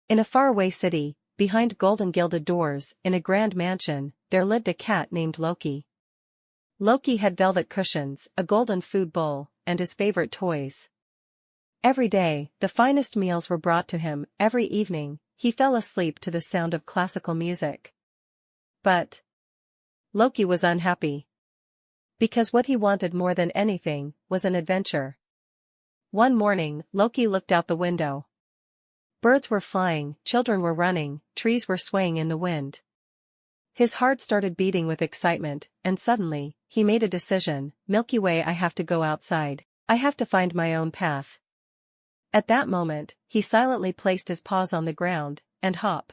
In a faraway city, behind golden gilded doors, in a grand mansion, there lived a cat named Loki. Loki had velvet cushions, a golden food bowl, and his favorite toys. Every day, the finest meals were brought to him. Every evening, he fell asleep to the sound of classical music. But Loki was unhappy. Because what he wanted more than anything was an adventure. One morning, Loki looked out the window. Birds were flying, children were running, trees were swaying in the wind. His heart started beating with excitement, and suddenly, he made a decision. Milky Way, I have to go outside. I have to find my own path. At that moment, he silently placed his paws on the ground, and hop.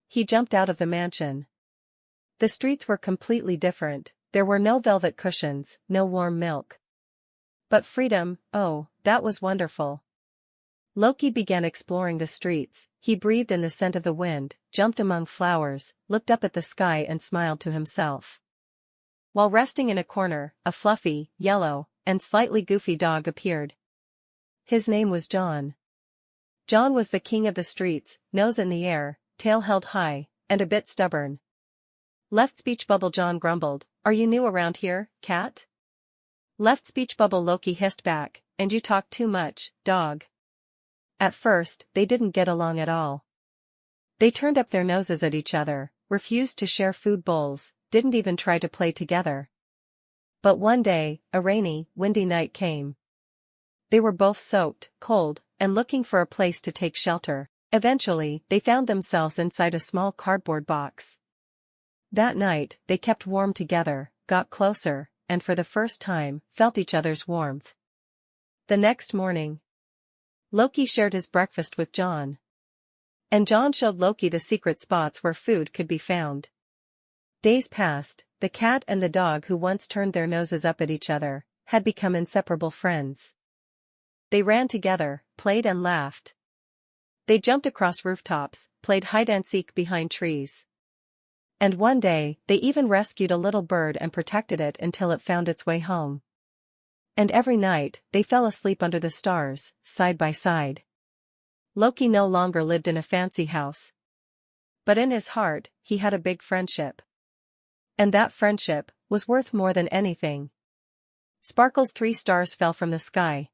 He jumped out of the mansion. The streets were completely different. There were no velvet cushions, no warm milk. But freedom, oh, that was wonderful. Loki began exploring the streets. He breathed in the scent of the wind, jumped among flowers, looked up at the sky and smiled to himself. While resting in a corner, a fluffy, yellow, and slightly goofy dog appeared. His name was John. John was the king of the streets, nose in the air, tail held high, and a bit stubborn. Left speech bubble, John grumbled. Are you new around here, cat? Left speech bubble, Loki hissed back. And you talk too much, dog. At first, they didn't get along at all. They turned up their noses at each other, refused to share food bowls, didn't even try to play together. But one day, a rainy, windy night came. They were both soaked, cold, and looking for a place to take shelter. Eventually, they found themselves inside a small cardboard box. That night, they kept warm together, got closer, and for the first time, felt each other's warmth. The next morning, Loki shared his breakfast with John. And John showed Loki the secret spots where food could be found. Days passed. The cat and the dog, who once turned their noses up at each other, had become inseparable friends. They ran together, played and laughed. They jumped across rooftops, played hide-and-seek behind trees. And one day, they even rescued a little bird and protected it until it found its way home. And every night, they fell asleep under the stars, side by side. Loki no longer lived in a fancy house. But in his heart, he had a big friendship. And that friendship was worth more than anything. Sparkles 3 stars fell from the sky.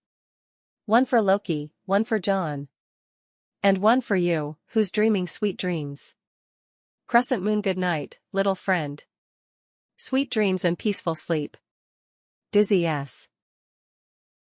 One for Loki, one for John. And one for you, who's dreaming sweet dreams. Crescent moon, good night, little friend. Sweet dreams and peaceful sleep. Dizzy S.